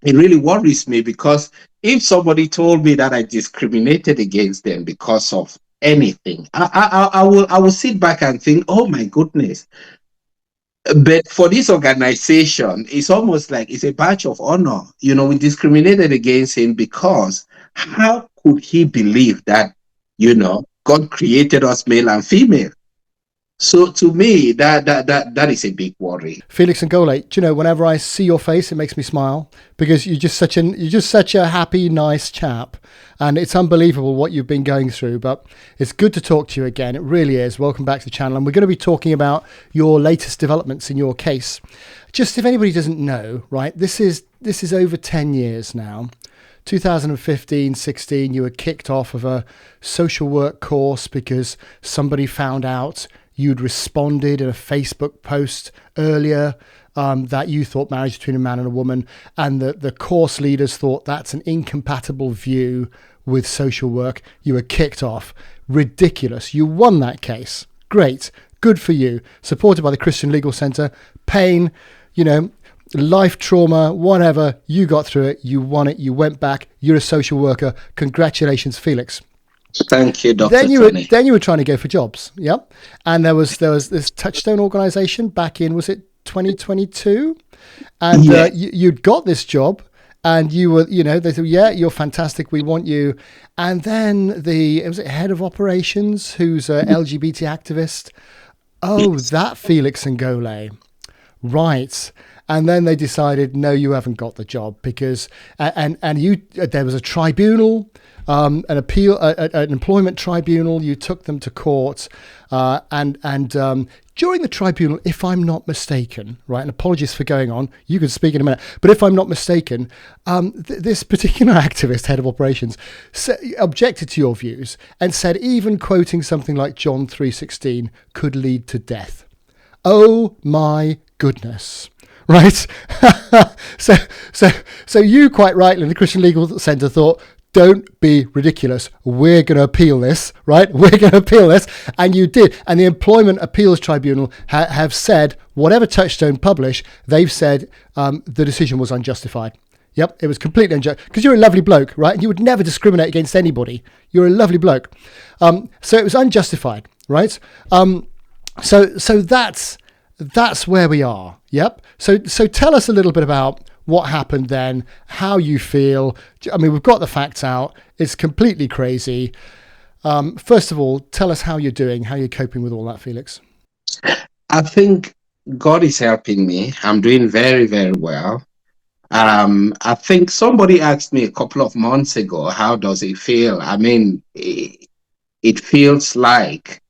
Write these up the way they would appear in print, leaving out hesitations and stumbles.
it really worries me, because if somebody told me that I discriminated against them because of anything, I will sit back and think, oh my goodness. But for this organization, it's almost like it's a badge of honor. We discriminated against him because how could he believe that, God created us male and female? So to me, that is a big worry. Felix and Ngole, do you know, whenever I see your face, it makes me smile, because you're just such a happy, nice chap, and it's unbelievable what you've been going through. But it's good to talk to you again. It really is. Welcome back to the channel, and we're going to be talking about your latest developments in your case. Just if anybody doesn't know, right? This is over 10 years now. 2015-16, you were kicked off of a social work course because somebody found out you'd responded in a Facebook post earlier that you thought marriage between a man and a woman, and the course leaders thought that's an incompatible view with social work. You were kicked off. Ridiculous. You won that case. Great. Good for you. Supported by the Christian Legal Centre. Pain, life trauma, whatever. You got through it. You won it. You went back. You're a social worker. Congratulations, Felix. Thank you, Dr. Then you were trying to go for jobs. Yep. And there was this Touchstone organization back in, was it 2022? And Yeah. You'd got this job, and you were, they said, yeah, you're fantastic. We want you. And then was it head of operations, who's a LGBT activist? Oh, that Felix and Ngole. Right. And then they decided, no, you haven't got the job because, there was a tribunal, an employment tribunal. You took them to court, and during the tribunal, if I'm not mistaken, right, and apologies for going on, you can speak in a minute, but if I'm not mistaken, this particular activist, head of operations, objected to your views and said even quoting something like John 3:16 could lead to death. Oh my goodness. Right. So you quite rightly in the Christian Legal Centre thought, don't be ridiculous. We're going to appeal this, right? We're going to appeal this. And you did. And the Employment Appeals Tribunal have said, whatever Touchstone publish, they've said the decision was unjustified. Yep, it was completely unjust. Because you're a lovely bloke, right? And you would never discriminate against anybody. You're a lovely bloke. So it was unjustified, right? So that's where we are. Yep. So tell us a little bit about what happened then, how you feel. I mean, we've got the facts out. It's completely crazy. First of all, tell us how you're doing, how you're coping with all that, Felix. I think God is helping me. I'm doing very, very well. I think somebody asked me a couple of months ago, how does it feel? I mean, it feels like,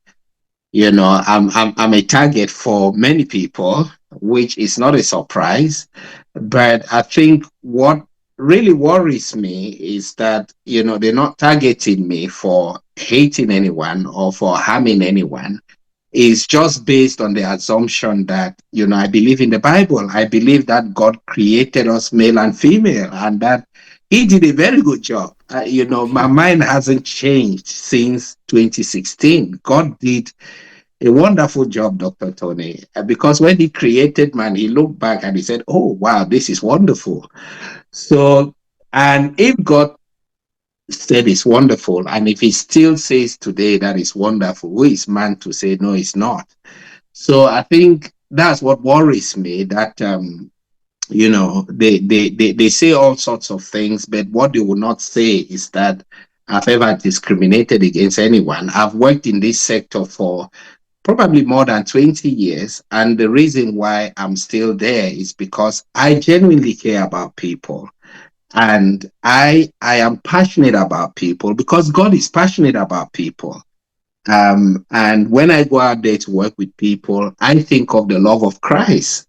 I'm a target for many people, which is not a surprise. But I think what really worries me is that, they're not targeting me for hating anyone or for harming anyone. It's just based on the assumption that, I believe in the Bible. I believe that God created us male and female, and that he did a very good job. My mind hasn't changed since 2016. God did a wonderful job, Dr. Tony, because when he created man, he looked back and he said, oh, wow, this is wonderful. So, and if God said it's wonderful, and if he still says today that it's wonderful, who is man to say, no, it's not? So I think that's what worries me, that, they say all sorts of things, but what they will not say is that I've ever discriminated against anyone. I've worked in this sector for probably more than 20 years. And the reason why I'm still there is because I genuinely care about people. And I am passionate about people because God is passionate about people. And when I go out there to work with people, I think of the love of Christ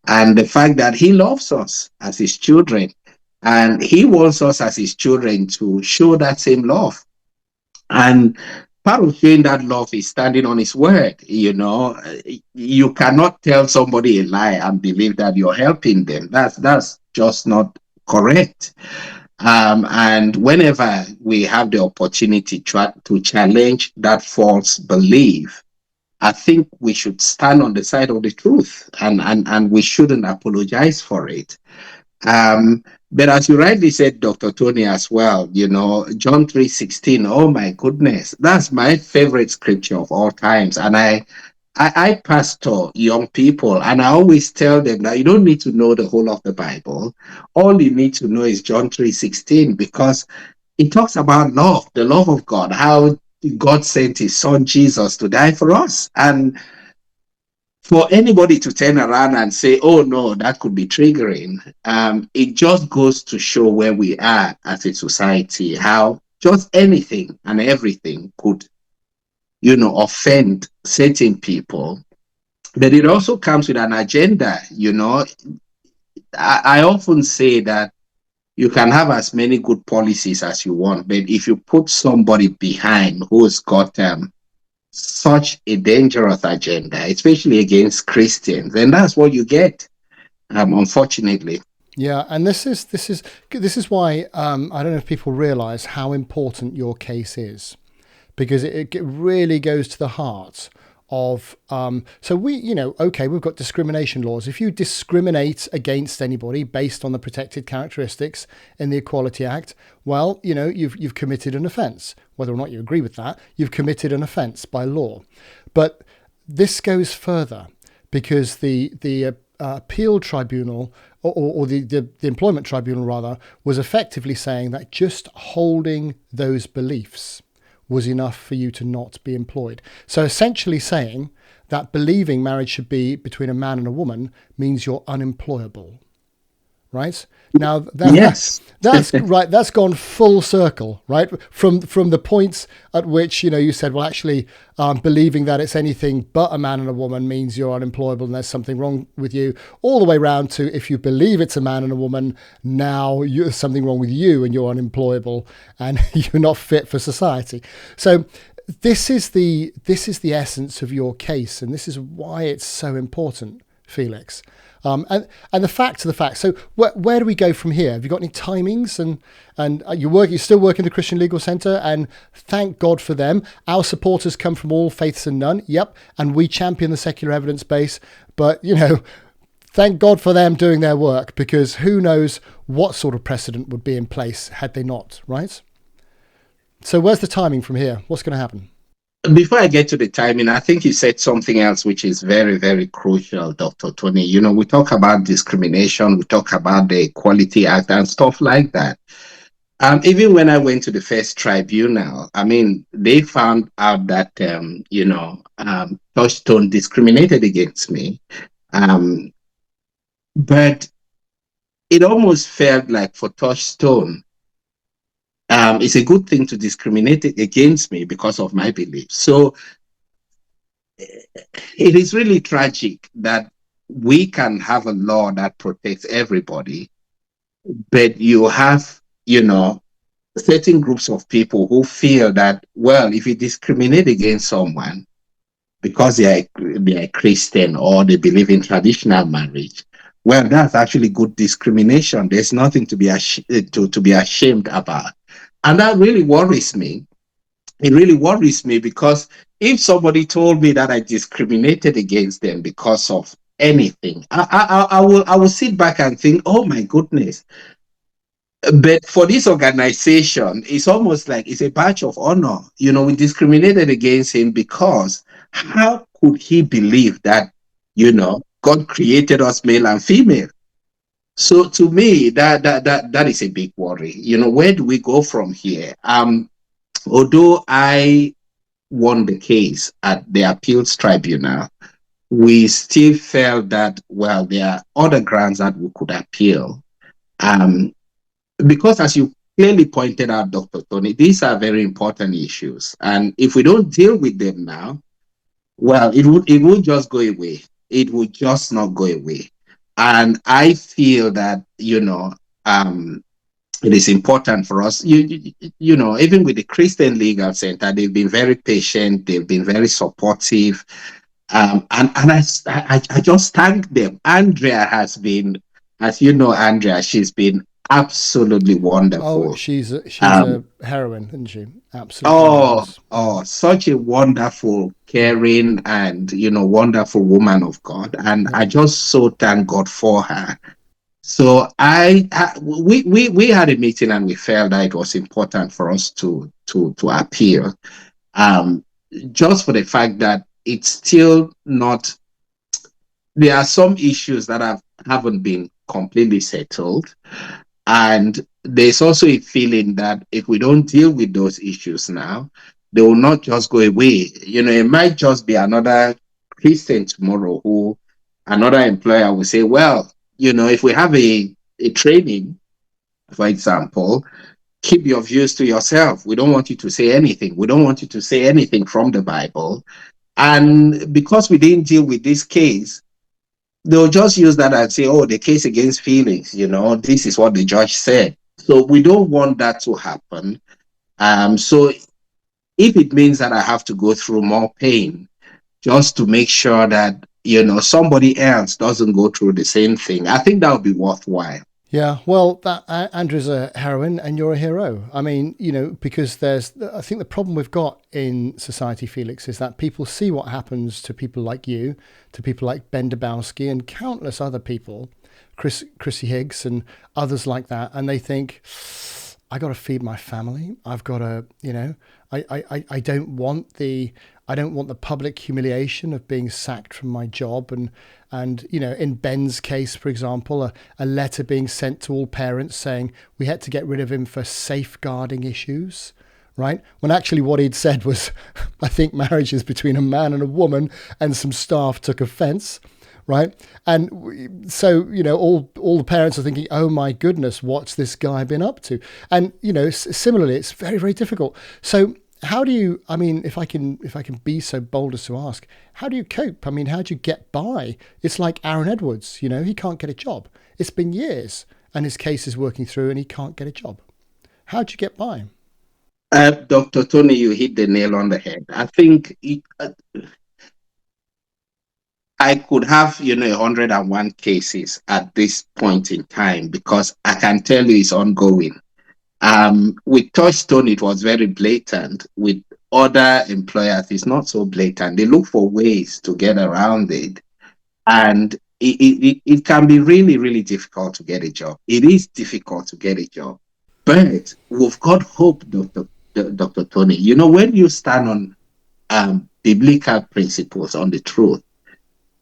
and the fact that he loves us as his children. And he wants us as his children to show that same love. And part of showing that love is standing on his word. You cannot tell somebody a lie and believe that you're helping them. That's just not correct. And whenever we have the opportunity to challenge that false belief, I think we should stand on the side of the truth, and we shouldn't apologize for it. But as you rightly said, Dr. Tony, as well, John 3:16. Oh my goodness, that's my favorite scripture of all times. And I pastor young people, and I always tell them that you don't need to know the whole of the Bible. All you need to know is John 3:16, because it talks about love, the love of God, how God sent his son Jesus to die for us. And for anybody to turn around and say, oh no, that could be triggering, it just goes to show where we are as a society, how just anything and everything could, offend certain people. But it also comes with an agenda. I often say that you can have as many good policies as you want, but if you put somebody behind who's got such a dangerous agenda, especially against Christians, and that's what you get, unfortunately. Yeah, and this is why I don't know if people realise how important your case is, because it really goes to the heart of so okay, we've got discrimination laws. If you discriminate against anybody based on the protected characteristics in the Equality Act, well, you've committed an offence. Whether or not you agree with that, you've committed an offence by law. But this goes further, because the appeal tribunal, or the employment tribunal rather, was effectively saying that just holding those beliefs was enough for you to not be employed. So essentially saying that believing marriage should be between a man and a woman means you're unemployable. Right? Now Yes. that's right. That's gone full circle, right? From the points at which you said, well, actually, believing that it's anything but a man and a woman means you're unemployable and there's something wrong with you, all the way round to, if you believe it's a man and a woman, now there's something wrong with you and you're unemployable and you're not fit for society. So this is the essence of your case, and this is why it's so important, Felix. And the facts are the facts. So where do we go from here? Have you got any timings? And you're still working at the Christian Legal Centre, and thank God for them. Our supporters come from all faiths and none. Yep, and we champion the secular evidence base. But thank God for them doing their work, because who knows what sort of precedent would be in place had they not, right? So where's the timing from here? What's going to happen? Before I get to the timing, I think you said something else which is very, very crucial, Dr. Tony. We talk about discrimination, we talk about the Equality Act and stuff like that. Even when I went to the first tribunal, I mean, they found out that, Touchstone discriminated against me. But it almost felt like for Touchstone, it's a good thing to discriminate against me because of my beliefs. So it is really tragic that we can have a law that protects everybody, but you have, certain groups of people who feel that, well, if you discriminate against someone because they are Christian or they believe in traditional marriage, well, that's actually good discrimination. There's nothing to be ashamed about. And that really worries me. It really worries me, because if somebody told me that I discriminated against them because of anything, I will sit back and think, oh my goodness. But for this organization, it's almost like it's a badge of honor. We discriminated against him because how could he believe that, God created us male and female? So to me, that is a big worry. Where do we go from here? Although I won the case at the appeals tribunal, we still felt that, well, there are other grounds that we could appeal. Because as you clearly pointed out, Dr. Tony, these are very important issues. And if we don't deal with them now, well, it would just go away. It would just not go away. And I feel that, it is important for us, even with the Christian Legal Center, they've been very patient, they've been very supportive. And I just thank them. Andrea has been, as you know, Andrea, she's been absolutely wonderful. Oh, she's a heroine, isn't she? Absolutely. Such a wonderful, caring, and wonderful woman of God. And I just so thank God for her. So we had a meeting and we felt that it was important for us to appeal, um, just for the fact that it's still not. There are some issues that haven't been completely settled, and there's also a feeling that if we don't deal with those issues now, they will not just go away. It might just be another Christian tomorrow who another employer will say, well, if we have a training, for example, keep your views to yourself. We don't want you to say anything. We don't want you to say anything from the Bible. And because we didn't deal with this case, they'll just use that and say, oh, the case against Felix, this is what the judge said. So we don't want that to happen. So if it means that I have to go through more pain just to make sure that, somebody else doesn't go through the same thing, I think that would be worthwhile. Yeah, well, that Andrew's a heroine and you're a hero. I mean, because I think the problem we've got in society, Felix, is that people see what happens to people like you, to people like Ben Dabowski and countless other people, Chrissy Higgs and others like that, and they think, I got to feed my family. I've got to, I don't want the public humiliation of being sacked from my job, and in Ben's case, for example, a letter being sent to all parents saying we had to get rid of him for safeguarding issues, right? When actually what he'd said was, I think marriage is between a man and a woman, and some staff took offence. Right. And so, all the parents are thinking, oh, my goodness, what's this guy been up to? And, similarly, it's very, very difficult. So how do you, I mean, if I can be so bold as to ask, how do you cope? I mean, how do you get by? It's like Aaron Edwards, he can't get a job. It's been years and his case is working through and he can't get a job. How do you get by? Dr. Tony, you hit the nail on the head. I think I could have, 101 cases at this point in time because I can tell you it's ongoing. With Touchstone, it was very blatant. With other employers, it's not so blatant. They look for ways to get around it. And it can be really, really difficult to get a job. It is difficult to get a job. But we've got hope, Dr. Tony. When you stand on biblical principles, on the truth,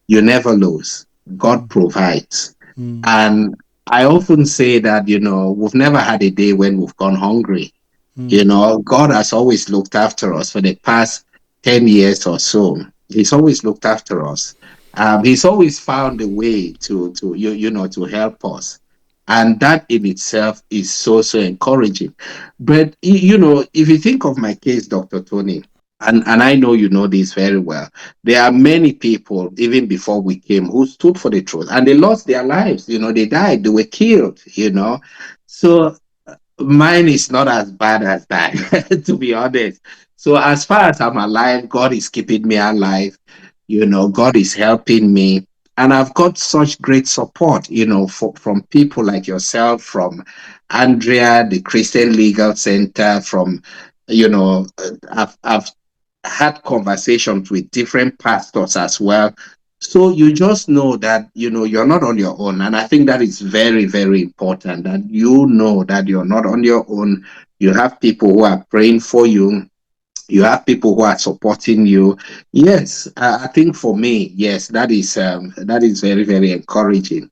you never lose. God provides. Mm. And I often say that, we've never had a day when we've gone hungry. God has always looked after us for the past 10 years or so. He's always looked after us. He's always found a way to help us. And that in itself is so encouraging. But, if you think of my case, Dr. Tony, and I know you know this very well. There are many people, even before we came, who stood for the truth and they lost their lives. They died, they were killed, So mine is not as bad as that, to be honest. So as far as I'm alive, God is keeping me alive. God is helping me. And I've got such great support, from people like yourself, from Andrea, the Christian Legal Center, from, I've had conversations with different pastors as well. So you just know that, you're not on your own. And I think that is very, very important that that you're not on your own. You have people who are praying for you. You have people who are supporting you. Yes, I think for me, yes, that is very, very encouraging.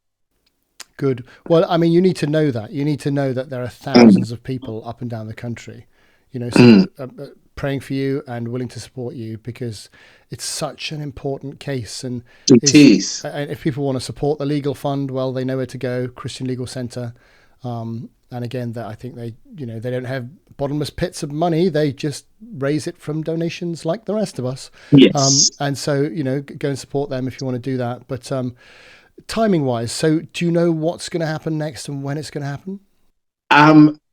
Good. Well, I mean, you need to know that. You need to know that there are Mm, thousands of people up and down the country, mm, praying for you and willing to support you because it's such an important case. And it is is. and if people want to support the legal fund, well, they know where to go. Christian Legal Centre. And again, that I think they don't have bottomless pits of money. They just raise it from donations like the rest of us. Yes. And so go and support them if you want to do that. But timing wise, so do you know what's going to happen next and when it's going to happen?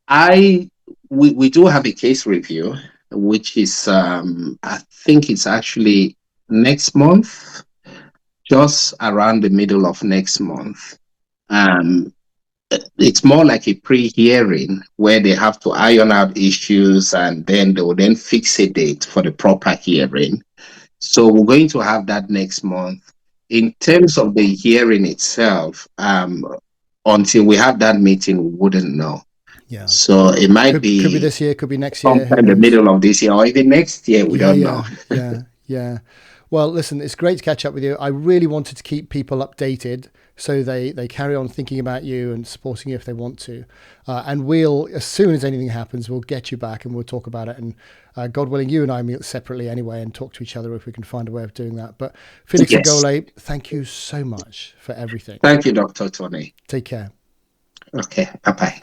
I we do have a case review, which is I think it's actually next month, just around the middle of next month. Um, it's more like a pre-hearing where they have to iron out issues and then they will then fix a date for the proper hearing. So we're going to have that next month. In terms of the hearing itself, until we have that meeting, we wouldn't know. Yeah. So it might Could be be this year, could be next year. Who sometime in the knows? middle of this year or even next year. We don't know. Yeah. Well, listen, it's great to catch up with you. I really wanted to keep people updated so they carry on thinking about you and supporting you if they want to. And we'll, as soon as anything happens, we'll get you back and we'll talk about it. And God willing, you and I meet separately anyway and talk to each other if we can find a way of doing that. But Felix and Yes. Ngole, thank you so much for everything. Thank you, Dr. Tony. Take care. Okay. Bye-bye.